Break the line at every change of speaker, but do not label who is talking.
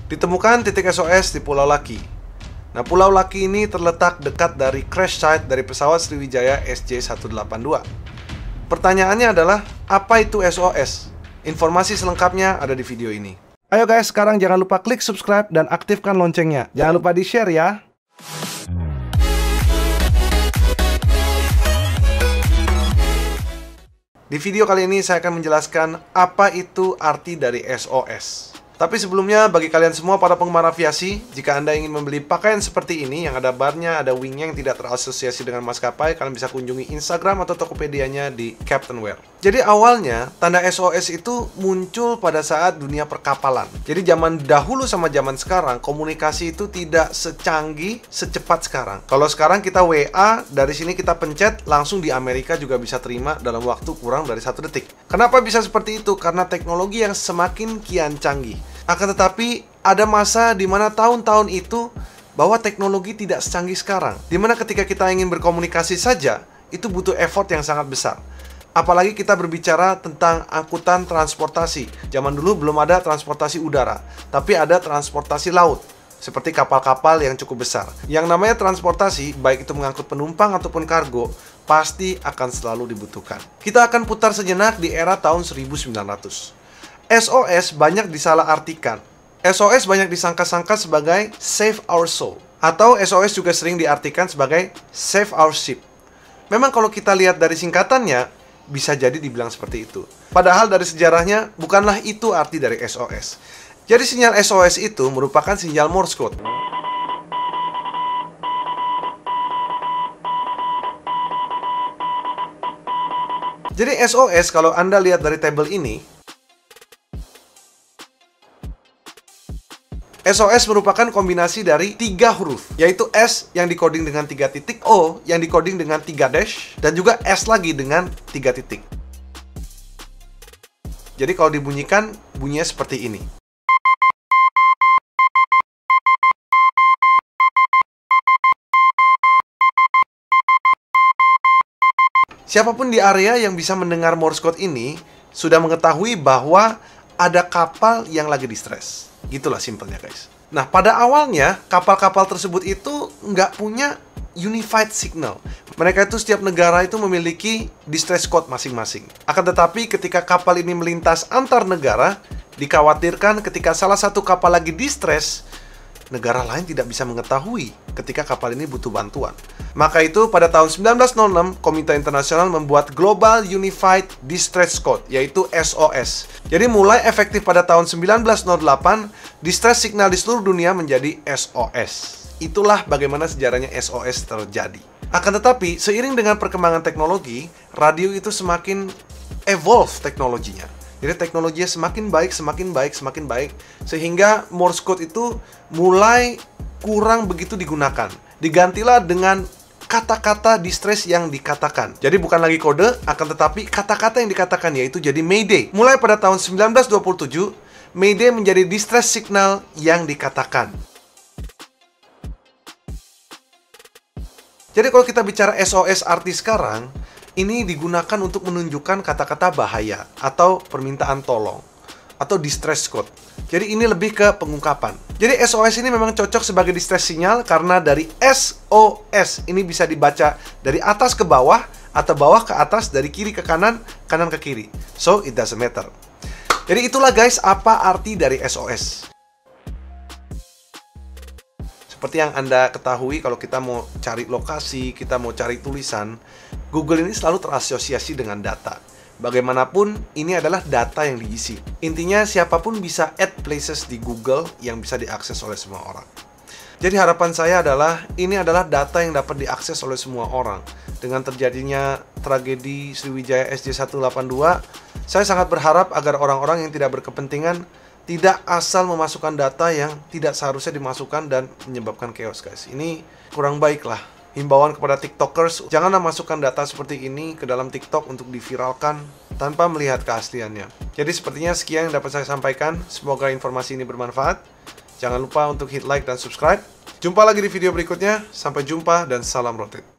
Ditemukan titik SOS di Pulau Laki. Nah, Pulau Laki ini terletak dekat dari crash site dari pesawat Sriwijaya SJ182. Pertanyaannya adalah, apa itu SOS? Informasi selengkapnya ada di video ini. Ayo guys, sekarang jangan lupa klik subscribe dan aktifkan loncengnya. Jangan lupa di-share ya. Di video kali ini saya akan menjelaskan apa itu arti dari SOS. Tapi sebelumnya, bagi kalian semua para penggemar aviasi, jika Anda ingin membeli pakaian seperti ini yang ada barnya, ada wingnya yang tidak terasosiasi dengan maskapai, kalian bisa kunjungi Instagram atau Tokopedia-nya di Captain Wear. Jadi awalnya, tanda SOS itu muncul pada saat dunia perkapalan. Jadi zaman dahulu sama zaman sekarang, komunikasi itu tidak secanggih, secepat sekarang. Kalau sekarang kita WA, dari sini kita pencet, langsung di Amerika juga bisa terima dalam waktu kurang dari 1 detik. Kenapa bisa seperti itu? Karena teknologi yang semakin kian canggih. Akan tetapi, ada masa di mana tahun-tahun itu bahwa teknologi tidak secanggih sekarang. Di mana ketika kita ingin berkomunikasi saja, itu butuh effort yang sangat besar. Apalagi kita berbicara tentang angkutan transportasi. Zaman dulu belum ada transportasi udara, tapi ada transportasi laut, seperti kapal-kapal yang cukup besar. Yang namanya transportasi, baik itu mengangkut penumpang ataupun kargo, pasti akan selalu dibutuhkan. Kita akan putar sejenak di era tahun 1900. SOS banyak disalahartikan. SOS banyak disangka-sangka sebagai Save Our Soul, atau SOS juga sering diartikan sebagai Save Our Ship. Memang kalau kita lihat dari singkatannya, bisa jadi dibilang seperti itu. Padahal dari sejarahnya, bukanlah itu arti dari SOS. Jadi sinyal SOS itu merupakan sinyal Morse code. Jadi SOS kalau Anda lihat dari tabel ini, SOS merupakan kombinasi dari 3 huruf, yaitu S yang dikoding dengan 3 titik, O yang dikoding dengan 3 dash, dan juga S lagi dengan 3 titik. Jadi kalau dibunyikan, bunyinya seperti ini. Siapapun di area yang bisa mendengar Morse code ini sudah mengetahui bahwa ada kapal yang lagi distress. Gitulah simpelnya guys. Nah, pada awalnya kapal-kapal tersebut itu nggak punya unified signal. Mereka itu setiap negara itu memiliki distress code masing-masing. Akan tetapi ketika kapal ini melintas antar negara, dikhawatirkan ketika salah satu kapal lagi distress, negara lain tidak bisa mengetahui ketika kapal ini butuh bantuan. Maka itu pada tahun 1906, Komite Internasional membuat Global Unified Distress Code, yaitu SOS. Jadi mulai efektif pada tahun 1908, distress signal di seluruh dunia menjadi SOS. Itulah bagaimana sejarahnya SOS terjadi. Akan tetapi, seiring dengan perkembangan teknologi, radio itu semakin evolve teknologinya. Jadi teknologinya semakin baik, sehingga Morse code itu mulai kurang begitu digunakan. Digantilah dengan kata-kata distress yang dikatakan. Jadi bukan lagi kode, akan tetapi kata-kata yang dikatakan, yaitu jadi Mayday. Mulai pada tahun 1927, Mayday menjadi distress signal yang dikatakan. Jadi kalau kita bicara SOS arti sekarang, ini digunakan untuk menunjukkan kata-kata bahaya atau permintaan tolong atau distress code. Jadi ini lebih ke pengungkapan. Jadi SOS ini memang cocok sebagai distress sinyal karena dari SOS ini bisa dibaca dari atas ke bawah atau bawah ke atas, dari kiri ke kanan, kanan ke kiri. So it doesn't matter. Jadi itulah guys apa arti dari SOS. Seperti yang Anda ketahui, kalau kita mau cari lokasi, kita mau cari tulisan, Google ini selalu terasosiasi dengan data. Bagaimanapun, ini adalah data yang diisi. Intinya, siapapun bisa add places di Google yang bisa diakses oleh semua orang. Jadi harapan saya adalah, ini adalah data yang dapat diakses oleh semua orang. Dengan terjadinya tragedi Sriwijaya SJ182, saya sangat berharap agar orang-orang yang tidak berkepentingan tidak asal memasukkan data yang tidak seharusnya dimasukkan dan menyebabkan chaos guys. Ini kurang baik lah. Himbauan kepada TikTokers, janganlah masukkan data seperti ini ke dalam TikTok untuk diviralkan tanpa melihat keasliannya. Jadi sepertinya sekian yang dapat saya sampaikan. Semoga informasi ini bermanfaat. Jangan lupa untuk hit like dan subscribe. Jumpa lagi di video berikutnya. Sampai jumpa dan salam rotate.